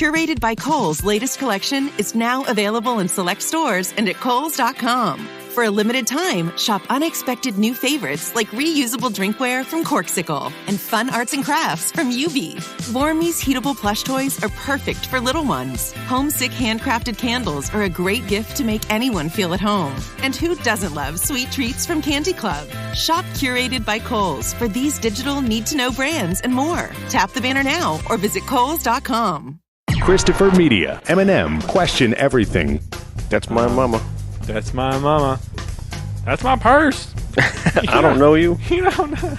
Curated by Kohl's latest collection is now available in select stores and at Kohls.com. For a limited time, shop unexpected new favorites like reusable drinkware from Corksicle and fun arts and crafts from UV. Warmy's heatable plush toys are perfect for little ones. Homesick handcrafted candles are a great gift to make anyone feel at home. And who doesn't love sweet treats from Candy Club? Shop Curated by Kohl's for these digital need-to-know brands and more. Tap the banner now or visit Kohls.com. Christopher Media, M&M, question everything. That's my mama. That's my mama. That's my purse. I don't know you. You don't know.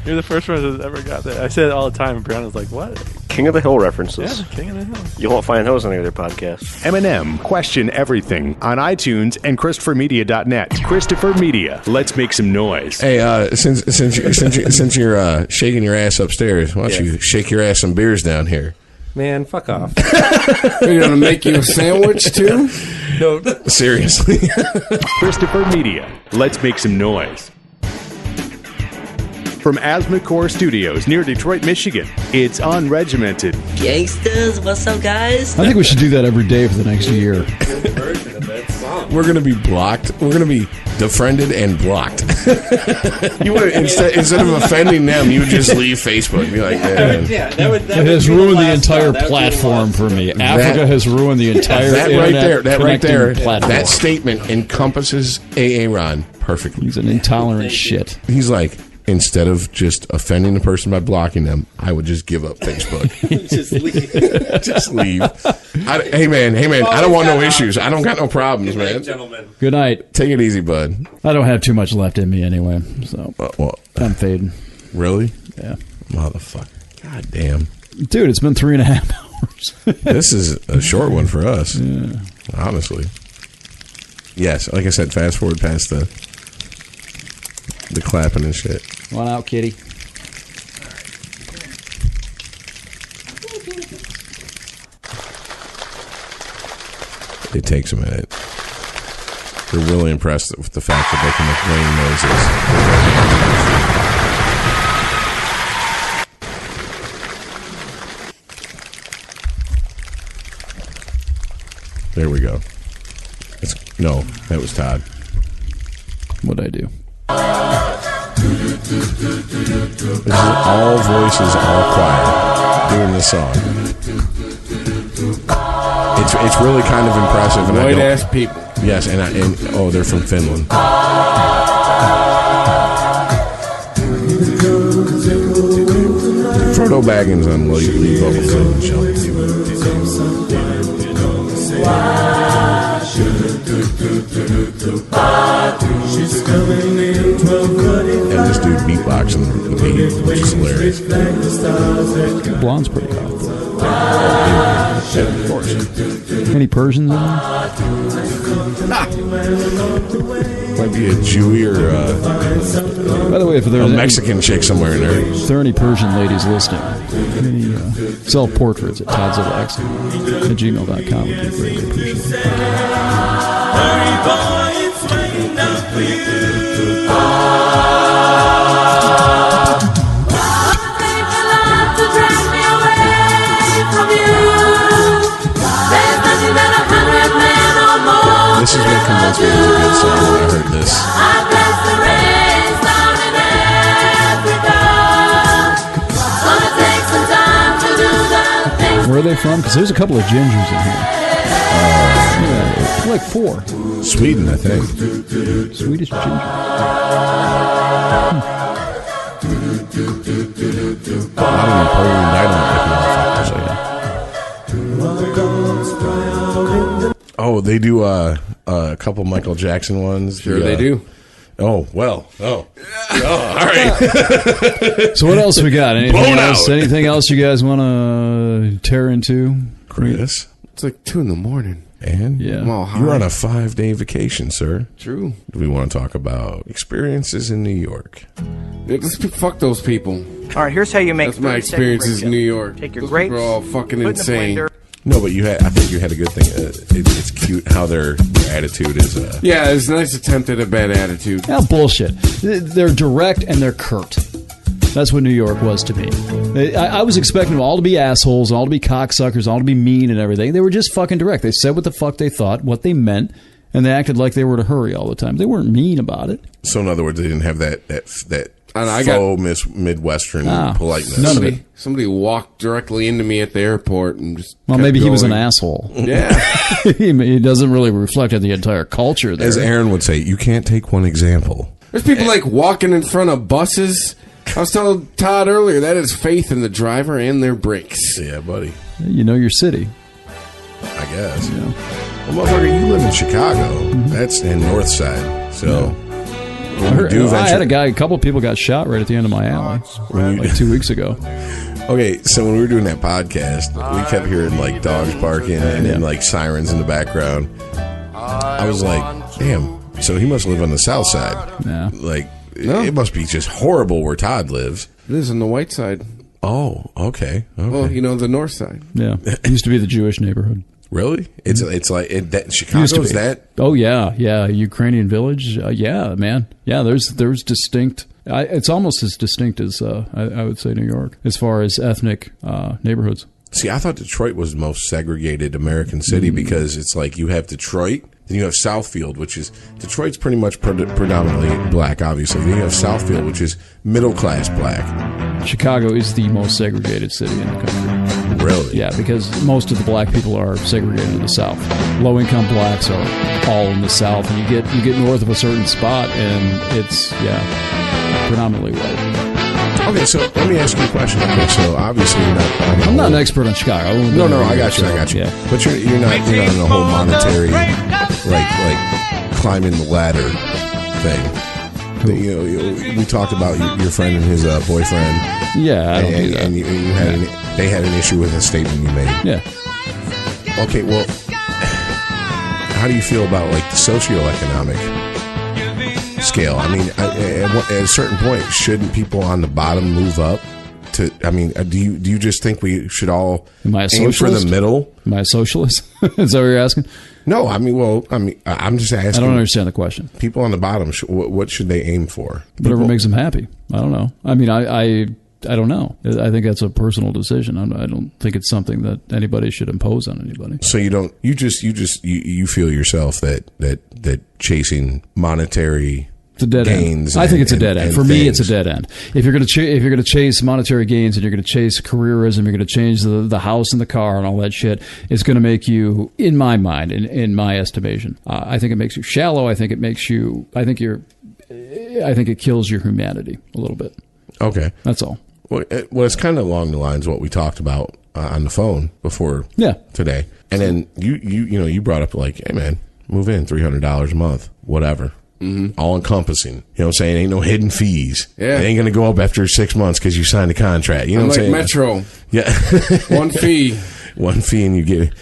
You're the first one that's ever got that. I say it all the time, and Brianna's like, what? King of the Hill references. Yeah, King of the Hill. You won't find those on any other podcast. M&M, question everything on iTunes and ChristopherMedia.net. Christopher Media, let's make some noise. Hey, since you're shaking your ass upstairs, why don't you shake your ass some beers down here? Man, fuck off. Are you going to make you a sandwich, too? No, seriously. Christopher Media, let's make some noise. From Asthmacore Studios near Detroit, Michigan, it's Unregimented. Gangsters, what's up, guys? I think we should do that every day for the next year. We're going to be blocked. We're going to be defriended and blocked. You would instead of offending them, you would just leave Facebook and be like, it has ruined the entire platform for me. Africa has ruined the entire internet. That statement encompasses Aaron perfectly. He's an intolerant shit. He's like, instead of just offending the person by blocking them, I would just give up Facebook. Just leave. Hey man, I don't want no issues. I don't got no problems, man. Gentlemen. Good night. Take it easy, bud. I don't have too much left in me anyway, so I'm fading. Really? Yeah. Motherfucker. God damn. Dude, it's been 3.5 hours. This is a short one for us. Yeah. Honestly. Yes, like I said, fast forward past the clapping and shit. Come on out, kitty. It takes a minute. They're really impressed with the fact that they can make rain noises. There we go. No, that was Todd. What'd I do? This is all voices, all choir, doing this song. It's really kind of impressive. And White ass people. Yes, and they're from Finland. Frodo Baggins on lead vocals and and this dude beatboxing the beat, which is hilarious. Blonde's pretty hot. Yeah, of course. Any Persians in there? Might be a Jewy or by the way, if there's a Mexican chick somewhere in there. If there are any Persian ladies listening, any self-portraits at toddsillax@gmail.com would be greatly appreciated. This is what convinced me it was a good song when I heard this. Where are they from? Because there's a couple of gingers in here. Yeah, like 4. Sweden, I think. Swedish ginger. Not an Napoleon Dynamite like motherfuckers. Oh, they do a couple Michael Jackson ones. Sure, they do. Oh, well. Oh, all right. So what else we got? Anything else you guys want to tear into? Chris? It's like 2 a.m. And yeah. You're on a 5-day vacation, sir. True. Do we want to talk about experiences in New York? Fuck those people. All right, here's how you make. That's my experiences in New York. Take your those grapes. People are all fucking insane. No, but I think you had a good thing. It's cute how their attitude is. Yeah, it's a nice attempt at a bad attitude. Yeah, bullshit. They're direct and they're curt. That's what New York was to me. I was expecting them all to be assholes, all to be cocksuckers, all to be mean and everything. They were just fucking direct. They said what the fuck they thought, what they meant, and they acted like they were in a hurry all the time. They weren't mean about it. So in other words, they didn't have that faux Midwestern politeness. None of it. Somebody walked directly into me at the airport and just maybe going. He was an asshole. Yeah. He doesn't really reflect on the entire culture there. As Aaron would say, you can't take one example. There's people like walking in front of buses. I was telling Todd earlier, that is faith in the driver and their brakes. Yeah, buddy. You know your city. I guess. Yeah. Well, motherfucker, you live in Chicago. That's in North Side. So, I had a couple of people got shot right at the end of my alley like 2 weeks ago. Okay, so when we were doing that podcast, we kept hearing like dogs barking and then like sirens in the background. I was like, damn. So he must live on the South Side. Yeah. Like, it must be just horrible where Todd lives. It is on the white side. Oh, okay. Well, the north side. Yeah. It used to be the Jewish neighborhood. Really? It's like Chicago's that? Oh yeah, Ukrainian village. Yeah, man. Yeah, there's distinct. It's almost as distinct as I would say New York as far as ethnic neighborhoods. See, I thought Detroit was the most segregated American city because it's like you have Detroit, then you have Southfield, which is Detroit's pretty much predominantly black, obviously. Then you have Southfield, which is middle class black. Chicago is the most segregated city in the country. Really? Yeah, because most of the black people are segregated in the South. Low-income blacks are all in the South, and you get north of a certain spot, and it's predominantly white. Okay, so let me ask you a question. Okay, so obviously you're not. I'm not an expert on Chicago. No, I got you. Yeah. But you're not on the whole monetary, like climbing the ladder thing. We talked about your friend and his boyfriend. Yeah, I don't do that. And they had an issue with a statement you made. Yeah. Okay, well, how do you feel about like the socioeconomic scale? I mean, at a certain point, shouldn't people on the bottom move up? Do you just think we should all aim for the middle? Am I a socialist? Is that what you're asking? No, I'm just asking. I don't understand the question. People on the bottom, what should they aim for? Whatever makes them happy. I don't know. I mean, I don't know. I think that's a personal decision. I don't think it's something that anybody should impose on anybody. So you feel yourself that chasing monetary it's a dead gains. End. I think it's a dead end. For me, it's a dead end. If you're going to chase monetary gains and you're going to chase careerism, you're going to change the house and the car and all that shit. It's going to make you, in my mind, in my estimation, I think it makes you shallow. I think it kills your humanity a little bit. Okay, that's all. Well, it's kind of along the lines of what we talked about on the phone before today. And then you brought up like, hey man, move in $300 a month, whatever. Mm-hmm. All encompassing. You know what I'm saying? Ain't no hidden fees. Yeah. It ain't going to go up after 6 months because you signed a contract. You know what I'm saying? Metro. Yeah. One fee. One fee and you get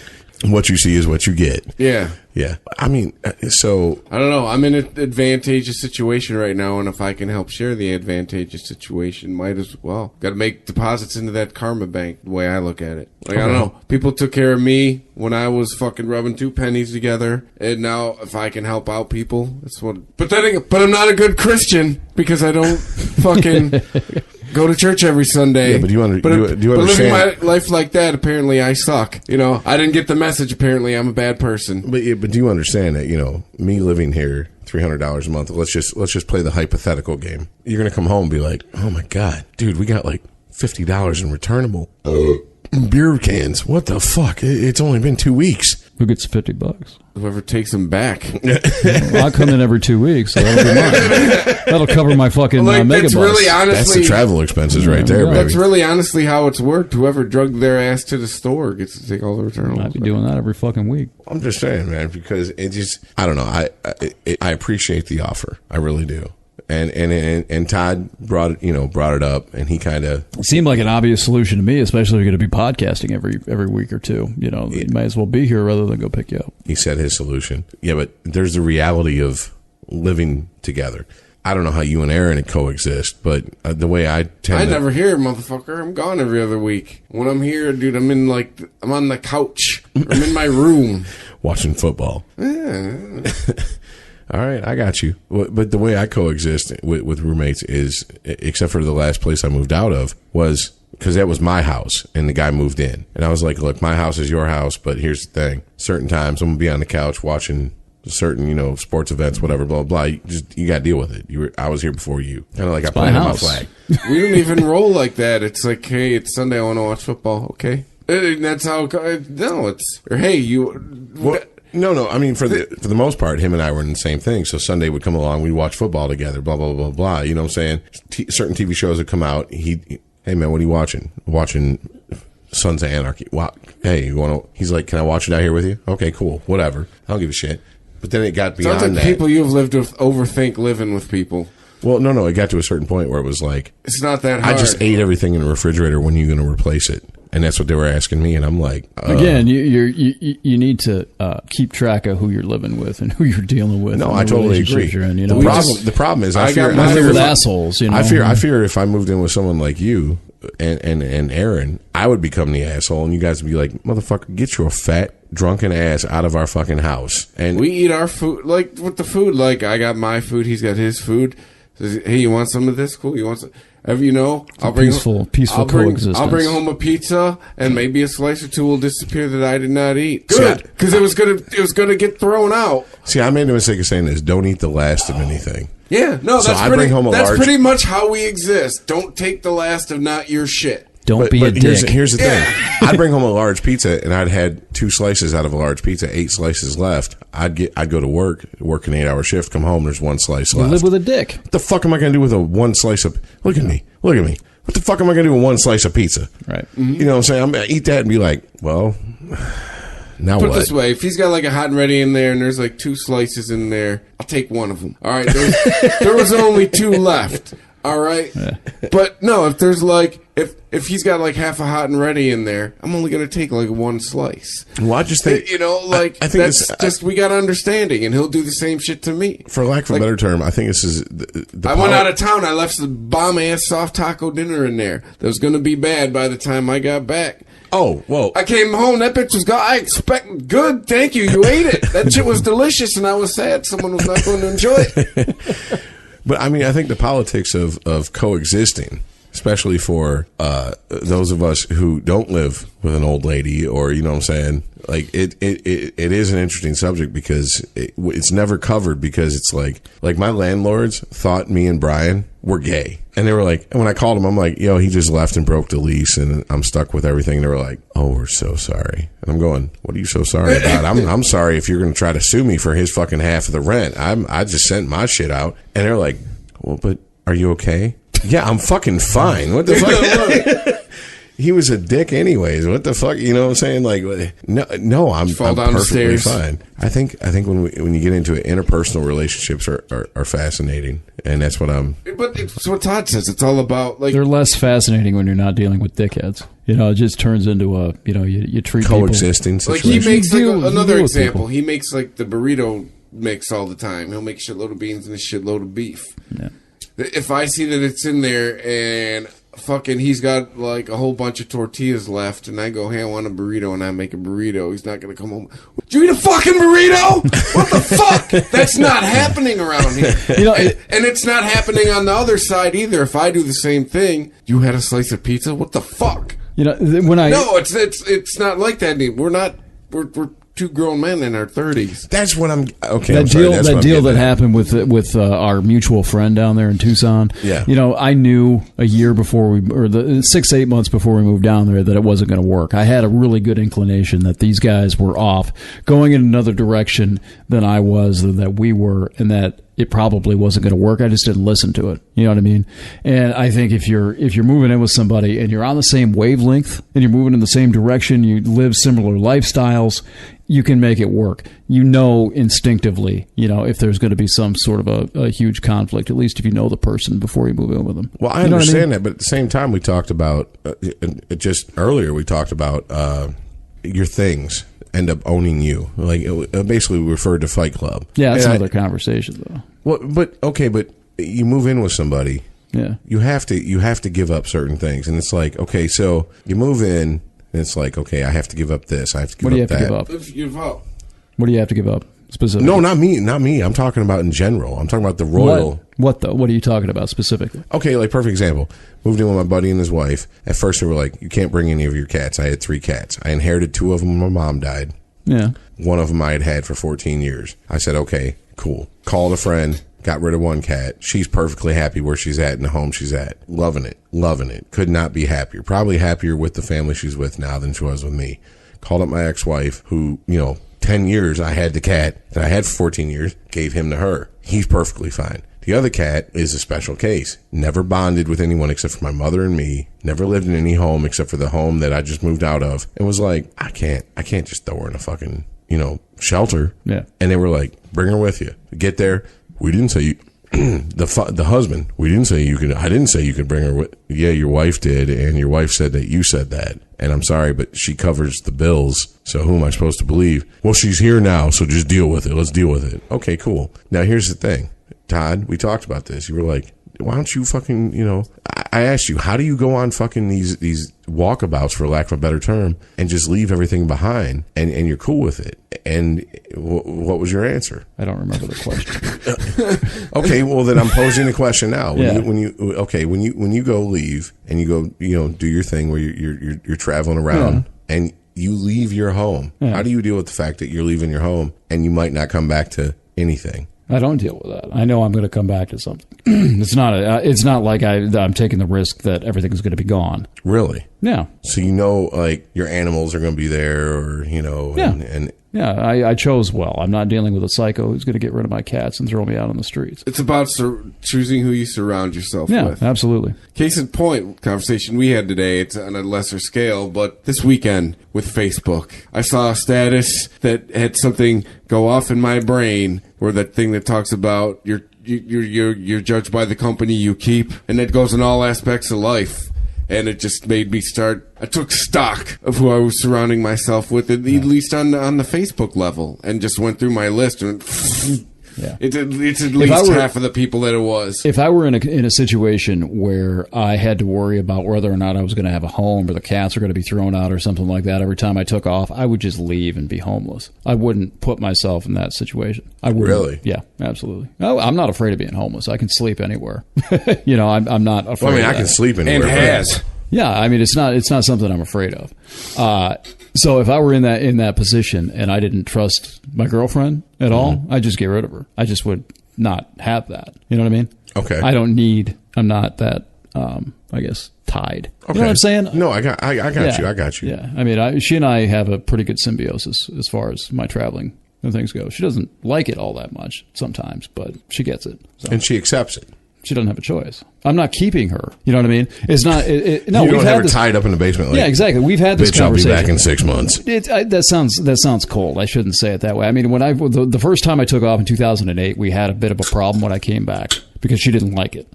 what you see is what you get. Yeah. Yeah. I mean, so. I don't know. I'm in an advantageous situation right now, and if I can help share the advantageous situation, might as well. Got to make deposits into that karma bank, the way I look at it. Like, I don't know. People took care of me when I was fucking rubbing 2 pennies together, and now if I can help out people, that's what. But I'm not a good Christian because I don't fucking go to church every Sunday. Yeah, but do you understand? But living my life like that, apparently I suck. I didn't get the message. Apparently I'm a bad person. But do you understand that, me living here, $300 a month, let's just play the hypothetical game. You're going to come home and be like, oh my God, dude, we got like $50 in returnable beer cans. What the fuck? It's only been 2 weeks. Who gets $50? Whoever takes them back. Well, I come in every 2 weeks, so that'll be mine. That'll cover my fucking mega bus. Really honestly, that's the travel expenses right there, baby. That's really honestly how it's worked. Whoever drugged their ass to the store gets to take all the returnables. I'd be doing that every fucking week. I'm just saying, man, because it just, I don't know. I appreciate the offer. I really do. And Todd brought it up, and he kind of seemed like an obvious solution to me, especially if you're going to be podcasting every week or two. You might as well be here rather than go pick you up. He said his solution. Yeah, but there's the reality of living together. I don't know how you and Aaron coexist, but the way I never hear, motherfucker. I'm gone every other week. When I'm here, dude, I'm on the couch. I'm in my room watching football. Yeah. All right, I got you. But the way I coexist with roommates is, except for the last place I moved out of, was because that was my house and the guy moved in. And I was like, look, my house is your house, but here's the thing. Certain times I'm going to be on the couch watching certain, sports events, whatever, blah, blah. You got to deal with it. I was here before you. Kind of like I planted my flag. We don't even roll like that. It's like, hey, it's Sunday, I want to watch football. Okay. And that's how hey, you... Well, no. I mean, for the most part, him and I were in the same thing. So Sunday would come along, we'd watch football together, blah, blah, blah, blah. You know what I'm saying? Certain TV shows would come out. Hey, man, what are you watching? Watching Sons of Anarchy. Wow. Hey, you want to... He's like, can I watch it out here with you? Okay, cool. Whatever. I don't give a shit. But then it got beyond Sounds like that. People you've lived with overthink living with people. Well, no. It got to a certain point where it was like... It's not that hard. I just ate everything in the refrigerator. When are you going to replace it? And that's what they were asking me. And I'm like... Again, you need to keep track of who you're living with and who you're dealing with. No, I totally agree. You're in, the problem is I fear with assholes. I fear if I moved in with someone like you and Aaron, I would become the asshole, and you guys would be like, motherfucker, get your fat, drunken ass out of our fucking house. And we eat our food, like, with the food, like, I got my food, he's got his food. Says, hey, you want some of this? Cool, you want some? I'll bring peaceful coexistence. I'll bring home a pizza, and maybe a slice or two will disappear that I did not eat. Good, because it was gonna get thrown out. See, I made the mistake of saying this: don't eat the last of anything. Yeah, no, that's pretty much how we exist. Don't take the last of not your shit. Don't be a dick. Here's the thing. I'd bring home a large pizza, and I'd had 2 slices out of a large pizza, 8 slices left. I'd go to work an 8-hour shift, come home, there's 1 slice left. You live with a dick. What the fuck am I going to do with a 1 slice of... Look at me. What the fuck am I going to do with 1 slice of pizza? Right. Mm-hmm. You know what I'm saying? I'm going to eat that and be like, well, now Put what? it this way, if he's got like a hot and ready in there and there's like 2 slices in there, I'll take one of them. All right, there was only 2 left. All right, but no, if there's like if he's got like half a hot and ready in there, I'm only gonna take like 1 slice. Well, I just think I think that's just we got understanding, and he'll do the same shit to me. For lack of a better term, I think this is. I went out of town. I left the bomb ass soft taco dinner in there. That was gonna be bad by the time I got back. Oh, whoa. I came home, that bitch was gone. I expect good, thank you. You ate it. That shit was delicious, and I was sad someone was not going to enjoy it. But I mean, I think the politics of coexisting, especially for those of us who don't live with an old lady, or you know what I'm saying, like it is an interesting subject because it's never covered, because it's like my landlords thought me and Brian were gay, and they were like, and when I called him, I'm like, yo, he just left and broke the lease, and I'm stuck with everything. And they were like, oh, we're so sorry. And I'm going, what are you so sorry about? I'm sorry if you're going to try to sue me for his fucking half of the rent. I just sent my shit out, and they're like, well, but are you okay? Yeah, I'm fucking fine. What the fuck? He was a dick anyways. What the fuck? You know what I'm saying? Like, no, I'm perfectly fine. I think when you get into it, interpersonal relationships are fascinating, and that's what I'm. But it's what Todd says. It's all about like they're less fascinating when you're not dealing with dickheads. It just turns into a you treat coexisting people. situation. Like he makes another example. He makes like the burrito mix all the time. He'll make a shitload of beans and a shitload of beef. Yeah. If I see that it's in there and fucking he's got like a whole bunch of tortillas left, and I go, hey, I want a burrito, and I make a burrito, he's not going to come home, did you eat a fucking burrito? What the fuck? That's not happening around here. And it's not happening on the other side either. If I do the same thing, you had a slice of pizza? What the fuck? No, it's not like that. We're 2 grown men in our 30s. That's what I'm okay. That deal that happened with our mutual friend down there in Tucson. Yeah. I knew a year before 6-8 months before we moved down there that it wasn't going to work. I had a really good inclination that these guys were off, going in another direction than I was, that we were, and that it probably wasn't going to work. I just didn't listen to it. You know what I mean? And I think if you're moving in with somebody and you're on the same wavelength and you're moving in the same direction, you live similar lifestyles, you can make it work. Instinctively, if there's going to be some sort of a huge conflict, at least if you know the person before you move in with them. Well, I understand that, but at the same time, we talked about just earlier. We talked about your things end up owning you. Like basically, we referred to Fight Club. Yeah, that's another conversation, though. Well, but you move in with somebody. Yeah, you have to give up certain things, and it's like, okay, so you move in, and it's like, okay, I have to give up this. I have to give up that. What do you have to give up? What do you have to give up? specifically? No, not me. I'm talking about in general. I'm talking about the royal. What though? What are you talking about specifically? Okay, like perfect example. Moved in with my buddy and his wife. At first they were like, you can't bring any of your cats. I had 3 cats. I inherited 2 of them when my mom died. Yeah. One of them I had for 14 years. I said, okay, cool. Called a friend. Got rid of 1 cat. She's perfectly happy where she's at in the home she's at. Loving it. Could not be happier. Probably happier with the family she's with now than she was with me. Called up my ex-wife who, 10 years I had the cat that I had for 14 years, gave him to her. He's perfectly fine. The other cat is a special case. Never bonded with anyone except for my mother and me. Never lived in any home except for the home that I just moved out of. And was like, I can't just throw her in a fucking, shelter. Yeah. And they were like, bring her with you. Get there. We didn't say you, the husband, we didn't say you could, I didn't say you could bring her with, yeah, your wife did. And your wife said that you said that. And I'm sorry, but she covers the bills. So who am I supposed to believe? Well, she's here now. So just deal with it. Let's deal with it. Okay, cool. Now here's the thing. Todd, we talked about this. You were like, why don't you fucking, I asked you, how do you go on fucking these walkabouts, for lack of a better term, and just leave everything behind and you're cool with it? And what was your answer? I don't remember the question. Okay, well then I'm posing the question now. When Yeah. when you go leave and you go, do your thing where you're traveling around and you leave your home. Yeah. How do you deal with the fact that you're leaving your home and you might not come back to anything? I don't deal with that. I know I'm going to come back to something. It's not like I'm taking the risk that everything's going to be gone. Really? Yeah. So like your animals are going to be there, or and yeah. I chose well. I'm not dealing with a psycho who's going to get rid of my cats and throw me out on the streets. It's about choosing who you surround yourself with. Yeah, absolutely. Case in point, conversation we had today, it's on a lesser scale, but this weekend with Facebook, I saw a status that had something go off in my brain, or that thing that talks about you're judged by the company you keep, and it goes in all aspects of life. And it just made me I took stock of who I was surrounding myself with, at least on the Facebook level, and just went through my list and yeah. It's at least half of the people that it was. If I were in a situation where I had to worry about whether or not I was going to have a home, or the cats were going to be thrown out or something like that every time I took off, I would just leave and be homeless. I wouldn't put myself in that situation. I would. Really? Yeah, absolutely. No, I'm not afraid of being homeless. I can sleep anywhere. I'm not afraid. Well, I mean, of I that. can sleep anywhere. And has. Yeah, I mean, it's not something I'm afraid of. So if I were in that position and I didn't trust my girlfriend at all, I'd just get rid of her. I just would not have that. You know what I mean? Okay. I'm not that, I guess, tied. Okay. You know what I'm saying? No, I got you. I got you. Yeah. I mean, she and I have a pretty good symbiosis as far as my traveling and things go. She doesn't like it all that much sometimes, but she gets it. So. And she accepts it. She doesn't have a choice. I'm not keeping her. You know what I mean? It's not. No, you we've don't had have her this, tied up in the basement. Like, yeah, exactly. We've had this bitch, I'll be conversation. back in 6 months. That sounds cold. I shouldn't say it that way. I mean, when the first time I took off in 2008, we had a bit of a problem when I came back because she didn't like it.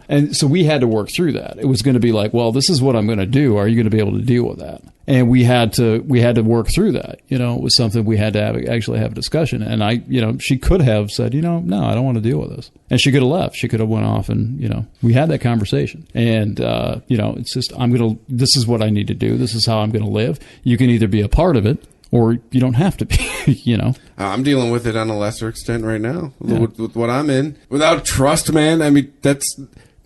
And so we had to work through that. It was going to be like, well, this is what I'm going to do. Are you going to be able to deal with that? And we had to work through that. It was something we had to actually have a discussion. And she could have said, no, I don't want to deal with this. And she could have left. She could have went off and, we had that conversation. And, it's just, this is what I need to do. This is how I'm going to live. You can either be a part of it or you don't have to be, I'm dealing with it on a lesser extent right now with what I'm in. Without trust, man, I mean, that's...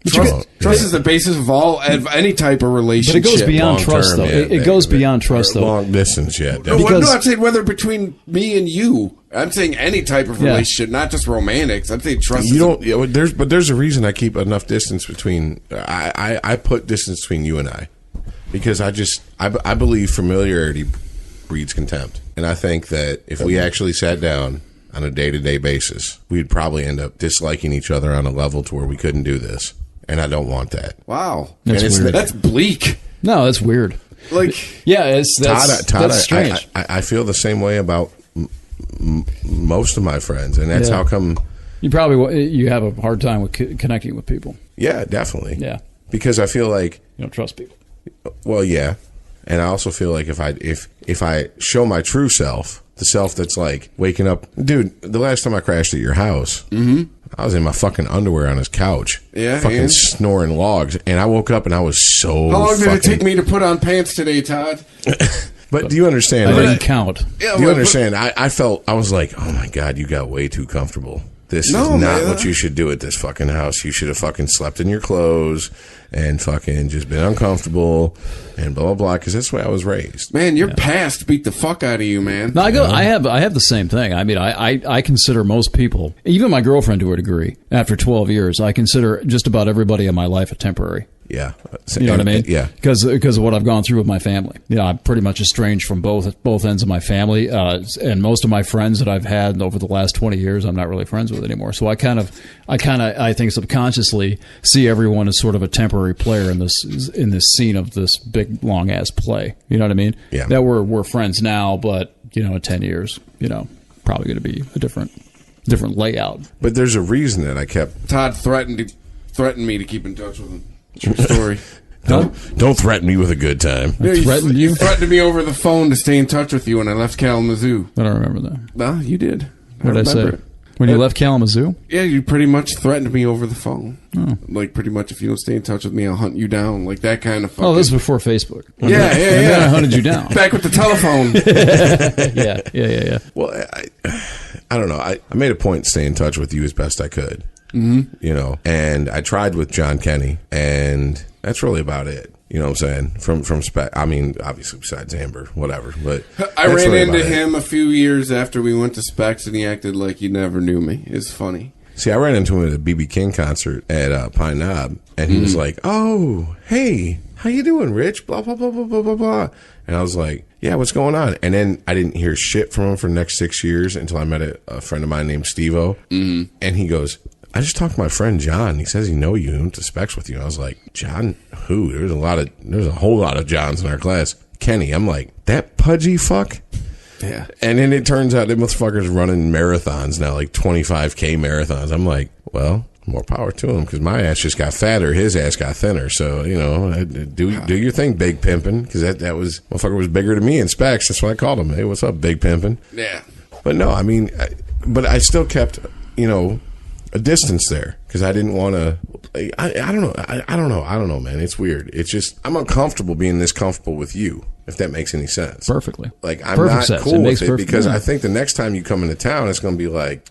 Trust is the basis of any type of relationship. But it goes beyond trust, Long-term, though. yeah, it goes beyond trust, though. Long distance, yeah. No, I'm saying whether between me and you. I'm saying any type of relationship, not just romantics. I'm saying trust. There's a reason I keep enough distance between. I put distance between you and I, because I believe familiarity breeds contempt, and I think that if we actually sat down on a day-to-day basis, we'd probably end up disliking each other on a level to where we couldn't do this. And I don't want that. Wow. That's weird. That's bleak. No, that's weird. Yeah, Todd, that's strange. I feel the same way about most of my friends, and that's how come you have a hard time with connecting with people. Yeah, definitely. Yeah, because I feel like you don't trust people. Well, yeah, and I also feel like if I show my true self, the self that's like waking up, dude. The last time I crashed at your house. Mm-hmm. I was in my fucking underwear on his couch. Yeah, fucking snoring logs. And I woke up and I was so How long did it take me to put on pants today, Todd? But do you understand? I didn't count. Do you understand? I was like, oh my God, you got way too comfortable. This is not what you should do at this fucking house. You should have fucking slept in your clothes and fucking just been uncomfortable and blah, blah, blah, because that's the way I was raised. Man, your past beat the fuck out of you, man. No, I have the same thing. I mean, I consider most people, even my girlfriend to a degree, after 12 years, I consider just about everybody in my life a temporary. Yeah. You know what I mean? Yeah. Because of what I've gone through with my family. You know, I'm pretty much estranged from both ends of my family. And most of my friends that I've had over the last 20 years, I'm not really friends with anymore. So I think subconsciously see everyone as sort of a temporary player in this scene of this big, long ass play. You know what I mean? Yeah. That we're friends now, but, you know, in 10 years, you know, probably going to be a different layout. But there's a reason that I kept... Todd threatened me to keep in touch with him. True story. Don't threaten me with a good time. You threatened me over the phone to stay in touch with you when I left Kalamazoo. I don't remember that. Well, you did. What did I say? It. When you left Kalamazoo? Yeah, you pretty much threatened me over the phone. Oh. Like, pretty much, if you don't stay in touch with me, I'll hunt you down. Like, that kind of fucking... Oh, this was before Facebook. Yeah. And then I hunted you down. Back with the telephone. Yeah. Well, I don't know. I made a point to stay in touch with you as best I could. Mm-hmm. You know, and I tried with John Kenny, and that's really about it. You know what I'm saying? From I mean, obviously besides Amber, whatever. But I ran into him a few years after we went to Specs, and he acted like he never knew me. It's funny. See, I ran into him at a B.B. King concert at Pine Knob, and he was like, "Oh, hey, how you doing, Rich? Blah blah blah blah blah blah blah." And I was like, "Yeah, what's going on?" And then I didn't hear shit from him for the next 6 years until I met a friend of mine named Steve-O, and he goes, I just talked to my friend John. He says he know you. He went to Specs with you. And I was like, John, who? There's a whole lot of Johns in our class. Kenny. I'm like, that pudgy fuck? Yeah. And then it turns out that motherfucker's running marathons now, like 25K marathons. I'm like, well, more power to him, because my ass just got fatter. His ass got thinner. So, you know, do your thing, Big Pimpin', because that motherfucker was bigger than me in Specs. That's what I called him. Hey, what's up, Big Pimpin'? Yeah. But no, I mean, but I still kept, you know, a distance there, because I didn't want to. I don't know, man. It's weird. It's just I'm uncomfortable being this comfortable with you, if that makes any sense. Perfectly. Like, I'm Perfect not sense. cool with it, perfect, because yeah. I think the next time you come into town, it's going to be like,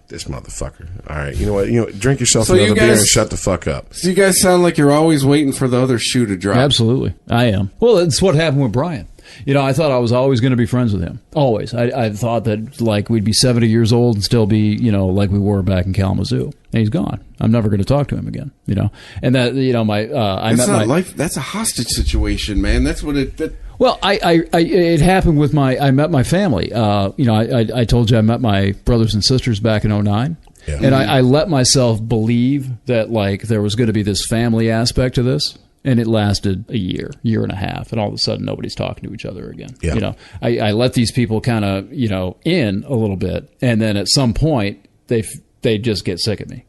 this motherfucker. All right, you know what? Drink yourself another beer and shut the fuck up. So you guys sound like you're always waiting for the other shoe to drop. Absolutely, I am. Well, it's what happened with Brian. You know, I thought I was always going to be friends with him. Always. I thought that, like, we'd be 70 years old and still be, you know, like we were back in Kalamazoo. And he's gone. I'm never going to talk to him again, you know. And that, you know, that's a hostage situation, man. That's what it... Well, it happened with I met my family. You know, I told you I met my brothers and sisters back in 2009. Yeah. And I let myself believe that, like, there was going to be this family aspect to this. And it lasted a year and a half, and all of a sudden nobody's talking to each other again. Yeah. You know, I let these people kind of, you know, in a little bit, and then at some point they just get sick of me.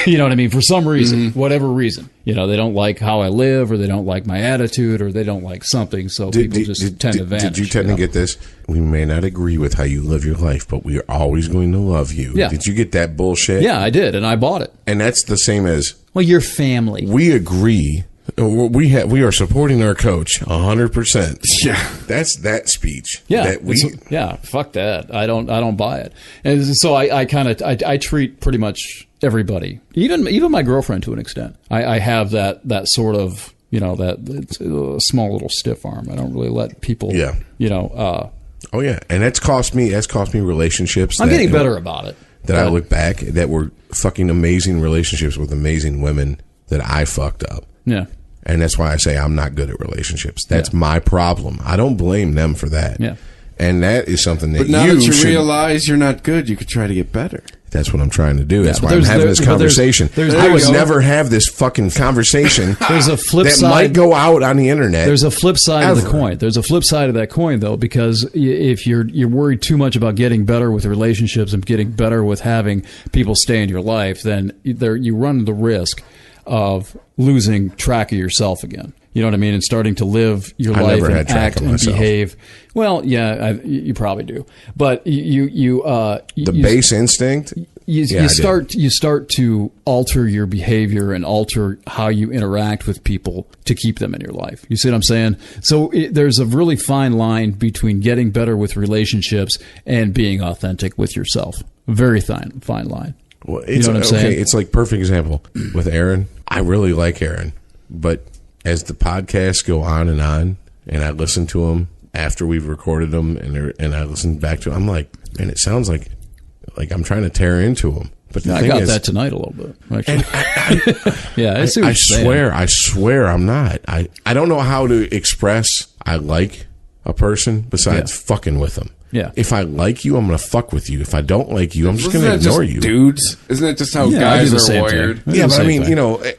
You know what I mean? For some reason, whatever reason, you know, they don't like how I live, or they don't like my attitude, or they don't like something. So people just tend to vanish. Did you tend to get this? We may not agree with how you live your life, but we are always going to love you. Yeah. Did you get that bullshit? Yeah, I did, and I bought it. And that's the same as, well, your family. We agree. We are supporting our coach 100%. Yeah, that's that speech. Yeah, that fuck that. I don't buy it. And so I treat pretty much everybody, even my girlfriend to an extent. I have that sort of, you know, that it's a small little stiff arm. I don't really let people. Yeah. You know. Oh yeah, and that's cost me relationships. I'm getting better about it. That I look back that were fucking amazing relationships with amazing women that I fucked up. Yeah. And that's why I say I'm not good at relationships. That's my problem. I don't blame them for that. Yeah. And that is something that but now that you realize you're not good, you could try to get better. That's what I'm trying to do. That's why I'm having this conversation. I would never have this fucking conversation. There's a flip side. That might go out on the internet. There's a flip side of the coin. There's a flip side of that coin, though, because if you're worried too much about getting better with relationships and getting better with having people stay in your life, then you run the risk of losing track of yourself again. You know what I mean? And starting to live your life and act and behave. Well, yeah, you probably do. But the base instinct you start to alter your behavior and alter how you interact with people to keep them in your life. You see what I'm saying? So there's a really fine line between getting better with relationships and being authentic with yourself. Very fine line. Well, you know what I'm saying? It's like perfect example with Aaron. I really like Aaron, but as the podcasts go on, and I listen to them after we've recorded them, and I listen back to them, I'm like, man, it sounds like I'm trying to tear into them. But the I thing got is, that tonight a little bit. Actually. Yeah, I swear I'm not. I don't know how to express I like a person besides fucking with them. Yeah. If I like you, I'm going to fuck with you. If I don't like you, I'm just going to ignore you. Dudes, isn't that just how guys are wired? Yeah, but I mean,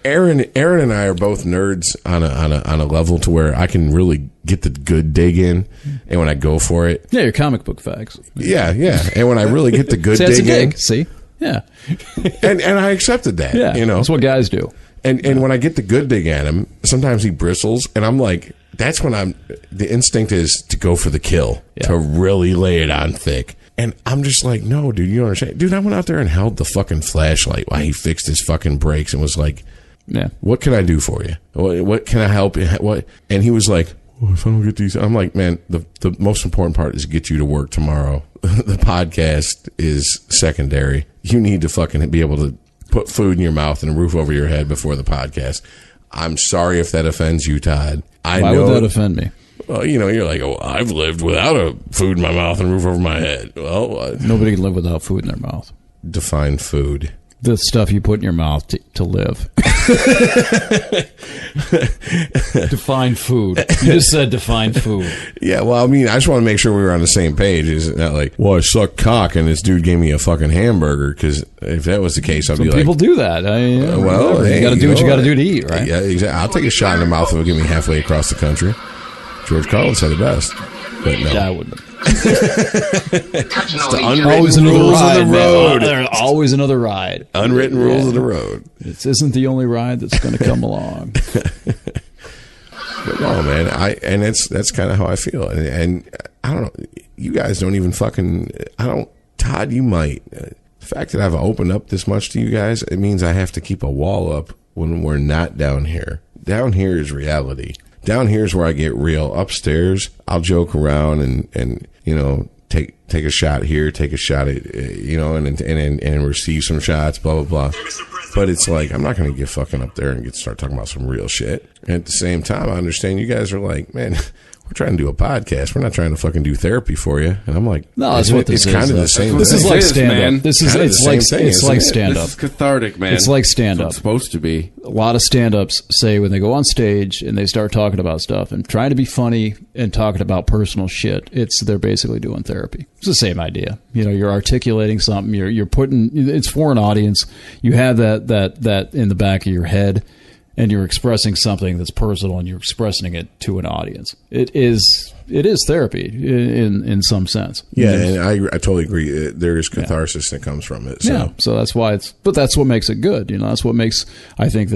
Aaron and I are both nerds on a level to where I can really get the good dig in, and when I go for it, yeah, your comic book facts. Yeah, and when I really get the good dig in, see, yeah, and I accepted that. Yeah, that's what guys do. And when I get the good dig at him, sometimes he bristles, and I'm like, that's when the instinct is to go for the kill, to really lay it on thick. And I'm just like, no, dude, you don't understand. Dude, I went out there and held the fucking flashlight while he fixed his fucking brakes and was like, what can I do for you? What can I help you? What? And he was like, well, if I don't get these, I'm like, man, the most important part is get you to work tomorrow. The podcast is secondary. You need to fucking be able to put food in your mouth and a roof over your head before the podcast. I'm sorry if that offends you, Todd. Why would that offend me? Well, you're like, oh, I've lived without a food in my mouth and a roof over my head. Well, nobody can live without food in their mouth. Define food. The stuff you put in your mouth to live. Define food. You just said define food. Yeah, well, I mean, I just want to make sure we were on the same page. It's not like, well, I suck cock and this dude gave me a fucking hamburger, because if that was the case, I'd be like... people do that. Well, hey, you got to do what you got to do to eat, right? Yeah, exactly. I'll take a shot in the mouth if it'll get me halfway across the country. George Carlin said it best. But no. Yeah, I wouldn't. It's the unwritten rules of the road. There's always another ride. Unwritten rules of the road. This isn't the only ride that's going to come along. But no, man, that's kind of how I feel, and I don't know. You guys don't even fucking. Todd, you might. The fact that I've opened up this much to you guys, it means I have to keep a wall up when we're not down here. Down here is reality. Down here is where I get real. Upstairs, I'll joke around and take a shot here, take a shot at and receive some shots, blah blah blah. But it's like, I'm not going to get fucking up there and start talking about some real shit. And at the same time, I understand you guys are like, man, we're trying to do a podcast. We're not trying to fucking do therapy for you. And I'm like, no, that's what this is. It's kind of the same. This is like stand up. Man. It's like stand up. This is cathartic, man. It's like stand up. It's supposed to be. A lot of stand ups say when they go on stage and they start talking about stuff and trying to be funny and talking about personal shit, they're basically doing therapy. It's the same idea. You're articulating something. You're putting it's for an audience. You have that in the back of your head. And you're expressing something that's personal, and you're expressing it to an audience. It is therapy in some sense. Yeah, and I totally agree. There is catharsis that comes from it. So. Yeah, so that's why but that's what makes it good. That's what makes, I think,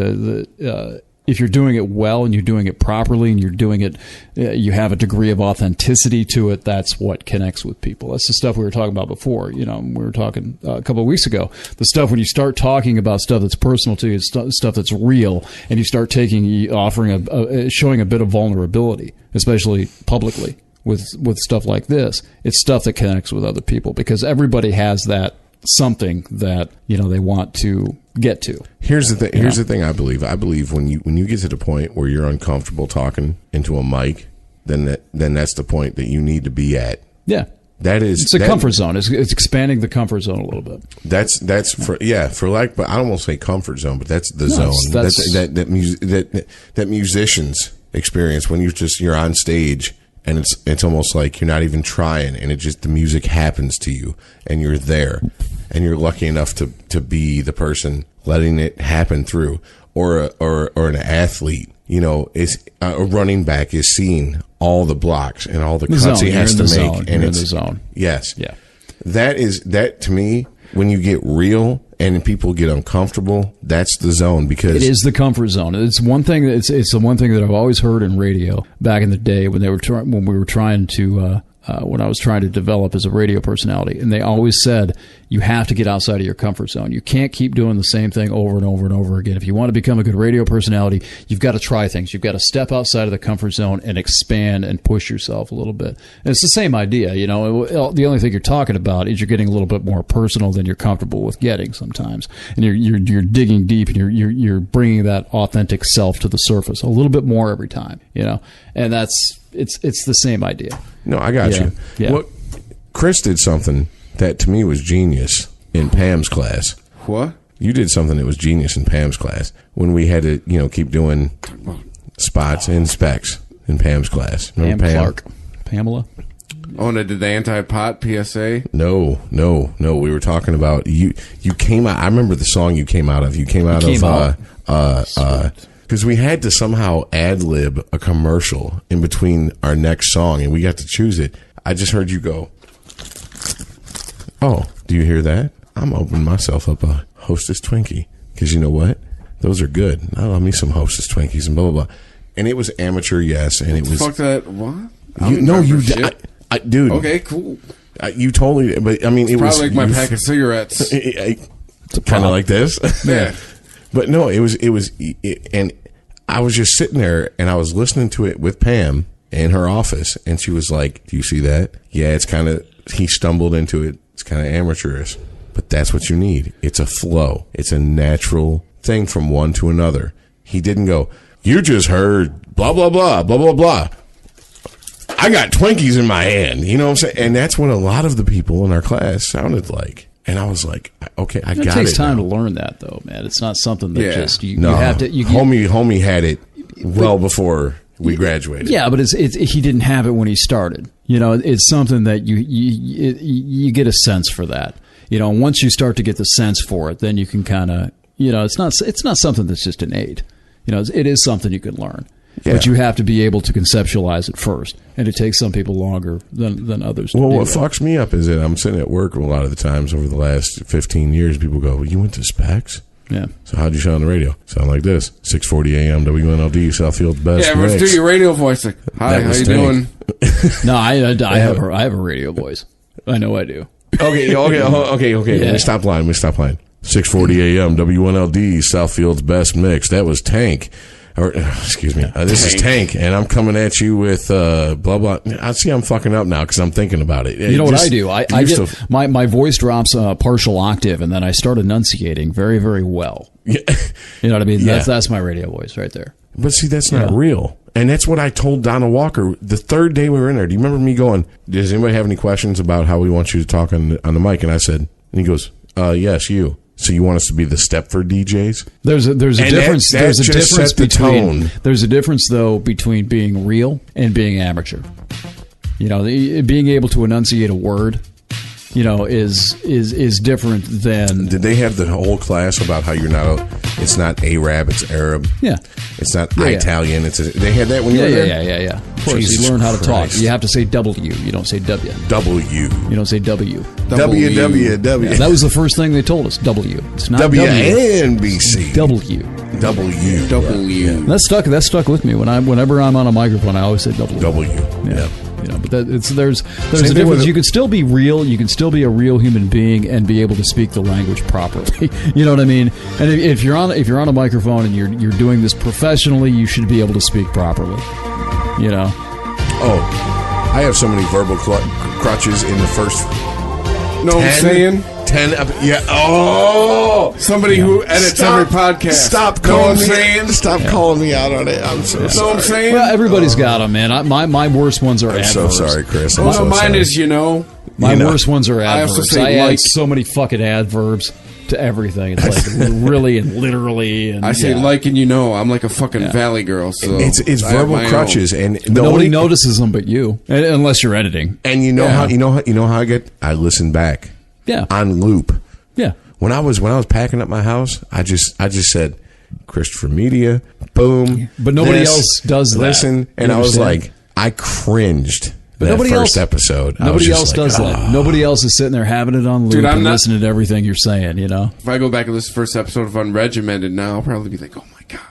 if you're doing it well and you're doing it properly and you're doing it, you have a degree of authenticity to it. That's what connects with people. That's the stuff we were talking about before. We were talking a couple of weeks ago. The stuff when you start talking about stuff that's personal to you, stuff that's real, and you start showing a bit of vulnerability, especially publicly with stuff like this. It's stuff that connects with other people because everybody has that something that they want to get to. Here's the thing. Here's the thing. I believe when you get to the point where you're uncomfortable talking into a mic, then that's the point that you need to be at. Yeah, it's a comfort zone. It's expanding the comfort zone a little bit. But I don't want to say comfort zone, but that's the zone that musicians experience when you're on stage. And it's almost like you're not even trying, and the music happens to you, and you're there, and you're lucky enough to be the person letting it happen through, or an athlete, is a running back is seeing all the blocks and all the cuts he has to make, and it's in the zone. Yes, yeah, that to me. When you get real and people get uncomfortable, that's the zone because it is the comfort zone. It's one thing. It's the one thing that I've always heard in radio back in the day when we were trying to when I was trying to develop as a radio personality. And they always said, you have to get outside of your comfort zone. You can't keep doing the same thing over and over and over again. If you want to become a good radio personality, you've got to try things. You've got to step outside of the comfort zone and expand and push yourself a little bit. And it's the same idea, you know. The only thing you're talking about is you're getting a little bit more personal than you're comfortable with getting sometimes. And you're digging deep, and you're bringing that authentic self to the surface a little bit more every time, you know. And it's the same idea. No, I got you. Yeah. Well, Chris did something that to me was genius in Pam's class. What? You did something that was genius in Pam's class when we had to, keep doing spots and specs in Pam's class. Remember Pam Clark, Pamela. Oh, and I did the anti-pot PSA? No. We were talking about you came out. I remember the song you came out of. You came out because we had to somehow ad-lib a commercial in between our next song, and we got to choose it. I just heard you go, oh, do you hear that? I'm opening myself up a Hostess Twinkie, because you know what? Those are good. I love me some Hostess Twinkies and blah, blah, blah. And it was amateur, yes, and it was... Fuck that, what? Dude. Okay, cool. You totally... But, I mean, it was... Probably like my pack of cigarettes. Kind of like this. Yeah. But no, and I was just sitting there and I was listening to it with Pam in her office, and she was like, do you see that? Yeah, it's kind of, he stumbled into it. It's kind of amateurish, but that's what you need. It's a flow. It's a natural thing from one to another. He didn't go, you just heard blah, blah, blah, blah, blah, blah. I got Twinkies in my hand. You know what I'm saying? And that's what a lot of the people in our class sounded like. And I was like, okay, I got it. It takes time to learn that, though, man. It's not something that just you have to. Homie had it well before we graduated. Yeah, but he didn't have it when he started. You know, it's something that you get a sense for that. You know, once you start to get the sense for it, then you can kind of, it's not something that's just innate. You know, it is something you can learn. Yeah. But you have to be able to conceptualize it first, and it takes some people longer than others. Well, what fucks me up is that I'm sitting at work a lot of the times over the last 15 years. People go, well, you went to Specs? Yeah. So how'd you sound on the radio? Sound like this: 6:40 a.m. WNLD, Southfield's best. Yeah, let's do your radio voice. Like, hi, how you doing? No, I have a radio voice. I know I do. Okay. Yeah. Let me stop lying. 6:40 a.m. WNLD, Southfield's best mix. That was Tank. Excuse me. This is Tank, and I'm coming at you with blah blah. I see I'm fucking up now because I'm thinking about it. You know what I do? I get my voice drops a partial octave, and then I start enunciating very, very well. Yeah. You know what I mean? Yeah. That's my radio voice right there. But see, that's not real. And that's what I told Donna Walker the third day we were in there. Do you remember me going, does anybody have any questions about how we want you to talk on the mic? And I said, and he goes, yes, you. So you want us to be the Stepford DJs? There's a difference. There's a difference though between being real and being amateur. You know, being able to enunciate a word, is different than. Did they have the whole class about how you're not it's not Arab, it's Arab. Yeah. It's not Italian. They had that when you were there? Yeah. Of course, Jesus, you learn how to talk. You have to say W. You don't say W. W. You don't say W. W. Yeah, that was the first thing they told us. W. It's not WNBC. W. W. That stuck with me. Whenever I'm on a microphone, I always say W. W. Yeah. But there's a difference. You can still be real. You can still be a real human being and be able to speak the language properly. You know what I mean? And if you're on a microphone and you're doing this professionally, you should be able to speak properly. You know. Oh, I have so many verbal crutches in the first. No, I'm saying 10. Yeah. Oh, somebody who edits every podcast. Stop calling me out on it. I'm so sorry. I'm saying. Well, everybody's got them, man. My worst ones are adverbs. I'm so sorry, Chris. Mine is My worst ones are adverbs. I add so many fucking adverbs to everything. It's like really and literally. And I say like and I'm like a fucking valley girl. So it's verbal crutches, and nobody notices them but you, unless you're editing. And how I listen back. Yeah. On loop. Yeah. When I was packing up my house, I just said Christopher Media, boom. But nobody else does that. Listen, and I was like, I cringed. That first episode. Nobody else does that. Nobody else is sitting there having it on loop and listening to everything you're saying, If I go back to this first episode of Unregimented now, I'll probably be like, oh my God.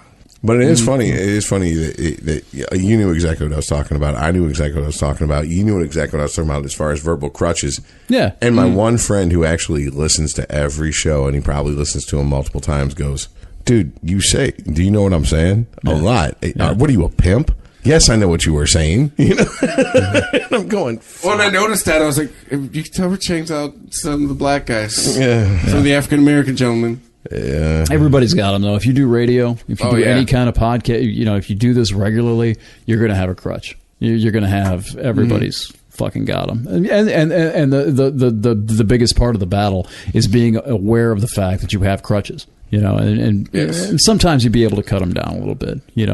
But it is funny. It is funny that you knew exactly what I was talking about. I knew exactly what I was talking about. You knew exactly what I was talking about as far as verbal crutches. Yeah. And my one friend who actually listens to every show, and he probably listens to them multiple times, goes, "Dude, do you know what I'm saying? A lot. What are you, a pimp? Yes, I know what you were saying." You know, and I'm going. When I noticed that, I was like, "You can tell we're changed out some of the black guys, Yeah. some of the African American gentlemen." Yeah. Everybody's got them, though. If you do radio, if you do any kind of podcast, if you do this regularly, you're going to have a crutch. You're going to have everybody's fucking got them. And the biggest part of the battle is being aware of the fact that you have crutches. And sometimes you'd be able to cut them down a little bit, but you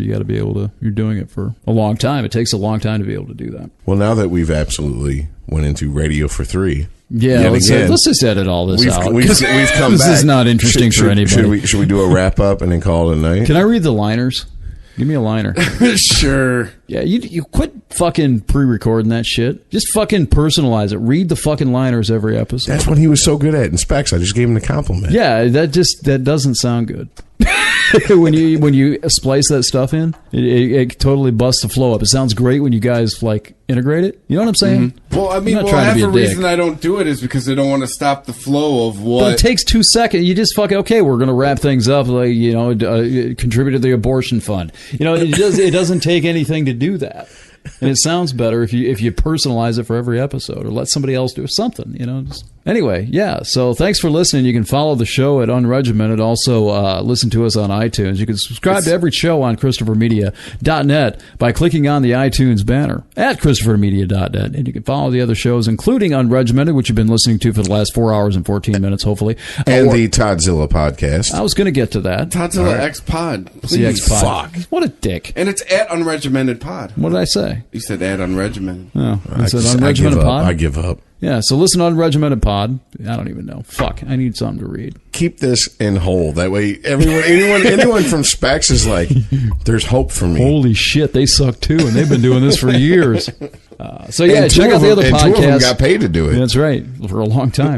got to be able to, you're doing it for a long time. It takes a long time to be able to do that. Well, now that we've absolutely went into radio for 3. Yeah, let's just edit all this out. We've come this back. Is not interesting for anybody. Should we do a wrap up and then call it a night? Can I read the liners? Give me a liner. Sure. Yeah, you quit fucking pre-recording that shit. Just fucking personalize it. Read the fucking liners every episode. That's what he was so good at in Specs. I just gave him the compliment. Yeah, that doesn't sound good. when you splice that stuff in, it totally busts the flow up. It sounds great when you guys integrate it. You know what I'm saying? Mm-hmm. Well, I mean, half the reason I don't do it is because I don't want to stop the flow of what. But it takes 2 seconds. You just we're going to wrap things up. Contribute to the abortion fund. It doesn't take anything to do that. And it sounds better if you personalize it for every episode or let somebody else do something, Anyway, yeah. So thanks for listening. You can follow the show at Unregimented. Also, listen to us on iTunes. You can subscribe to every show on ChristopherMedia.net by clicking on the iTunes banner at ChristopherMedia.net. And you can follow the other shows, including Unregimented, which you've been listening to for the last 4 hours and 14 minutes, hopefully. And the Toddzilla podcast. I was going to get to that. Toddzilla X Pod. The X Pod. Fuck. What a dick. And it's at Unregimented Pod. What did I say? You said at Unregimented. Oh, I said Unregimented Pod? I give up. Yeah, so listen to Unregimented Pod. I don't even know. Fuck, I need something to read. Keep this in whole. That way, anyone from Specs is like, there's hope for me. Holy shit, they suck too, and they've been doing this for years. So yeah, and check out the other podcasts. 2 of them got paid to do it. That's right, for a long time.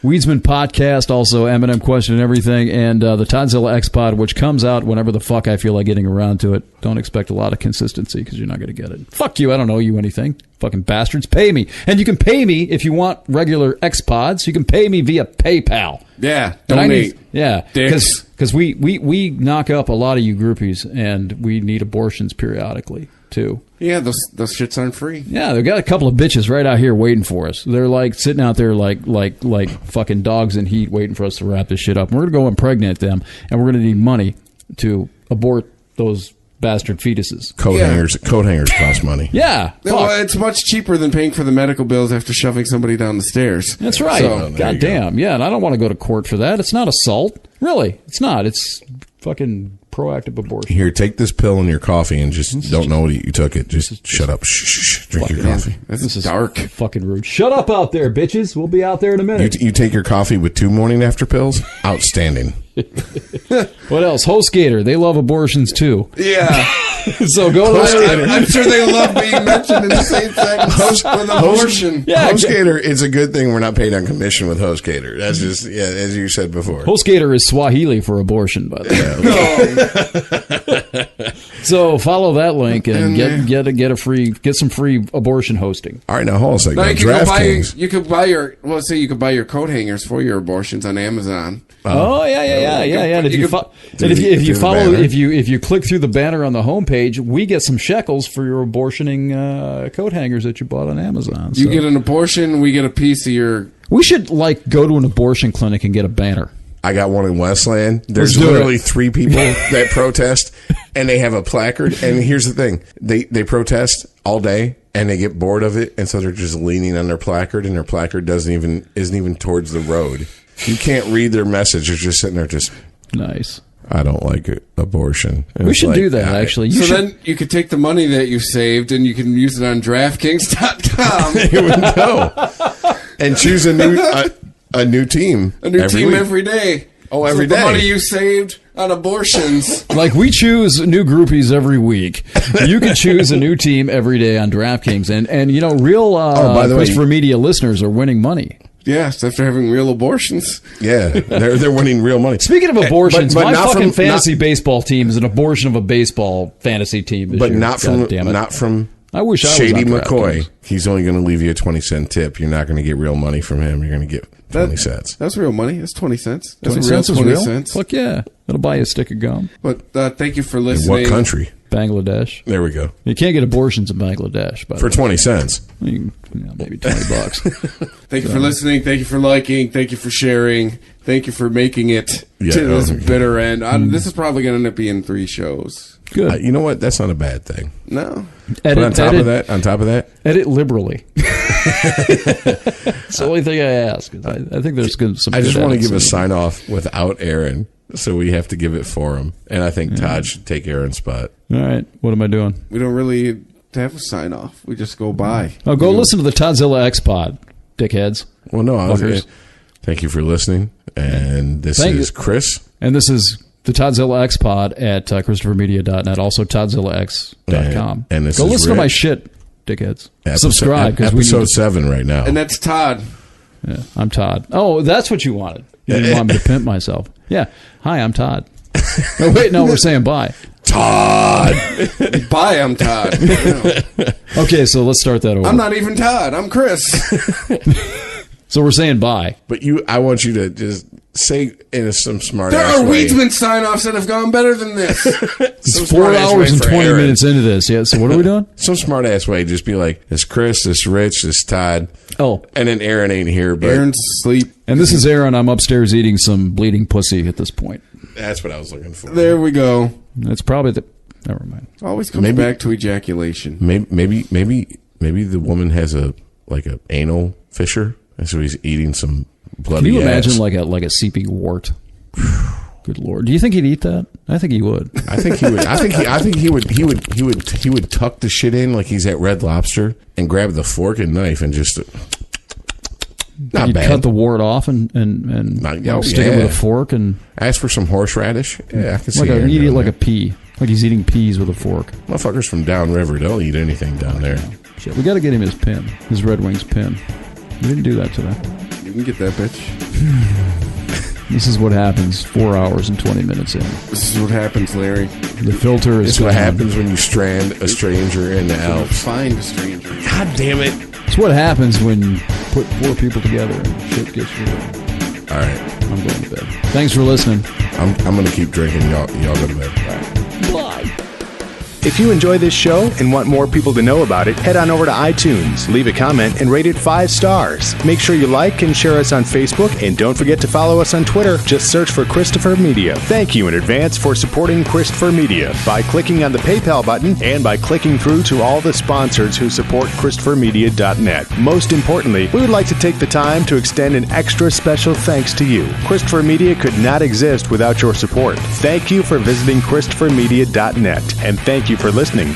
Weedsman Podcast, also Eminem Question and Everything, and the Toddzilla X Pod, which comes out whenever the fuck I feel like getting around to it. Don't expect a lot of consistency because you're not going to get it. Fuck you, I don't owe you anything. Fucking bastards, pay me. And you can pay me if you want regular X Pods. You can pay me via PayPal. Yeah, donate. Because we knock up a lot of you groupies, and we need abortions periodically too. Yeah, those shits aren't free. Yeah, they've got a couple of bitches right out here waiting for us. They're sitting out there like fucking dogs in heat, waiting for us to wrap this shit up. And we're gonna go impregnate them, and we're gonna need money to abort those bastard fetuses. Coat hangers cost money. Yeah. Well, it's much cheaper than paying for the medical bills after shoving somebody down the stairs. That's right. So, God damn. Yeah, and I don't want to go to court for that. It's not assault. Really. It's not. It's fucking proactive abortion. Here, take this pill in your coffee and just don't know you took it. Just shut up. Shh. Drink your coffee. This is dark. Fucking rude. Shut up out there, bitches. We'll be out there in a minute. You take your coffee with 2 morning after pills? Outstanding. What else? HostGator. They love abortions too. Yeah. So go to HostGator. I'm sure they love being mentioned in the same sentence with abortion. Yeah, HostGator, it's a good thing we're not paid on commission with HostGator. That's just, as you said before. HostGator is Swahili for abortion, by the way. So follow that link and get some free abortion hosting. All right, now hold on a second. Now, DraftKings. you could buy your coat hangers for your abortions on Amazon. Oh yeah. And if you click through the banner on the homepage, we get some shekels for your abortioning coat hangers that you bought on Amazon. You get an abortion, we get a piece of your. We should go to an abortion clinic and get a banner. I got one in Westland. There's literally 3 people that protest, and they have a placard. And here's the thing: they protest all day, and they get bored of it, and so they're just leaning on their placard, and their placard isn't even towards the road. You can't read their message. They're just sitting there, just nice. I don't like it. Abortion. And we should do that, actually. Then you could take the money that you saved and you can use it on DraftKings.com. There we go. And choose a new team. A new team week. Every day. Oh, every day. The money you saved on abortions. Like we choose new groupies every week. You can choose a new team every day on DraftKings. And real by the way, Christopher Media listeners are winning money. Yes, after having real abortions. Yeah, they're winning real money. Speaking of abortions, but my not fucking from- fantasy baseball team is an abortion of a baseball fantasy team. This But year. not God from damn it. not from I wish I was Shady on McCoy. DraftKings. He's only going to leave you a 20-cent tip. You're not going to get real money from him. You're going to get 20 cents. That's real money. That's 20 cents. That's 20 a real cents is 20 real? cents. Fuck yeah. It'll buy you a stick of gum. But thank you for In listening. what country? Bangladesh. There we go. You can't get abortions in Bangladesh. By For the way. 20 cents. Maybe $20. Thank you for listening. Thank you for liking. Thank you for sharing. Thank you for making it Yeah, to this okay. bitter end. This is probably going to end up being 3 shows. Good. You know what? That's not a bad thing. No. But on top of that, edit liberally. It's the only thing I ask. I think there's some. I just good want to edits give a in sign off without Aaron, so we have to give it for him. And I think Todd should take Aaron's spot. it. All right. What am I doing? We don't really have a sign off. We just go by. Oh, go listen to the Todzilla X Pod, dickheads. Well, no, Fuckers. thank you for listening. And this Thank is you. Chris. And this is the Todzilla X Pod at ChristopherMedia.net. Also, TodzillaX.com. And this go is listen to Rick. my shit, dickheads. Subscribe because we episode need to, 7 right now. And that's Todd. Yeah, I'm Todd. Oh, that's what you wanted. You didn't want me to pimp myself. Yeah. Hi, I'm Todd. Oh, wait, no, we're saying bye. Todd. Bye, I'm Todd. Okay, so let's start that over. I'm not even Todd. I'm Chris. So we're saying bye. But I want you to just say in some smart There ass are way. Weedsman sign-offs that have gone better than this. It's 4 hours and 20 minutes into this. Yeah, so what are we doing? Some smart ass way. Just be like, it's Chris, it's Rich, it's Todd. Oh. And then Aaron ain't here, but Aaron's asleep. And this is Aaron. I'm upstairs eating some bleeding pussy at this point. that's what I was looking for. There we go. It's probably the... Never mind. Always comes Maybe- back to ejaculation. Maybe the woman has a anal fissure, and so he's eating some bloody Can you imagine ass. like a seeping wart? Good Lord. Do you think he'd eat that? I think he would. I think he would. I think he would tuck the shit in like he's at Red Lobster and grab the fork and knife and just not You'd bad. cut the wart off and stick it with a fork and Ask for some horseradish. Yeah, I can see like Aaron eat it doing like that. a pea. Like he's eating peas with a fork. Motherfuckers from downriver, they'll eat anything down there. Shit, we got to get him his pin, his Red Wings pin. We didn't do that today. You can get that bitch. This is what happens 4 hours and 20 minutes in. This is what happens, Larry. The filter is It's what gone. happens when you strand a stranger in the Alps. Find a stranger. God damn it! It's what happens when you put 4 people together and shit gets real. All right, I'm going to bed. Thanks for listening. I'm gonna keep drinking. Y'all go to bed. Bye. If you enjoy this show and want more people to know about it, head on over to iTunes, leave a comment, and rate it 5 stars. Make sure you like and share us on Facebook, and don't forget to follow us on Twitter. Just search for Christopher Media. Thank you in advance for supporting Christopher Media by clicking on the PayPal button and by clicking through to all the sponsors who support ChristopherMedia.net. Most importantly, we would like to take the time to extend an extra special thanks to you. Christopher Media could not exist without your support. Thank you for visiting ChristopherMedia.net, and thank you for listening.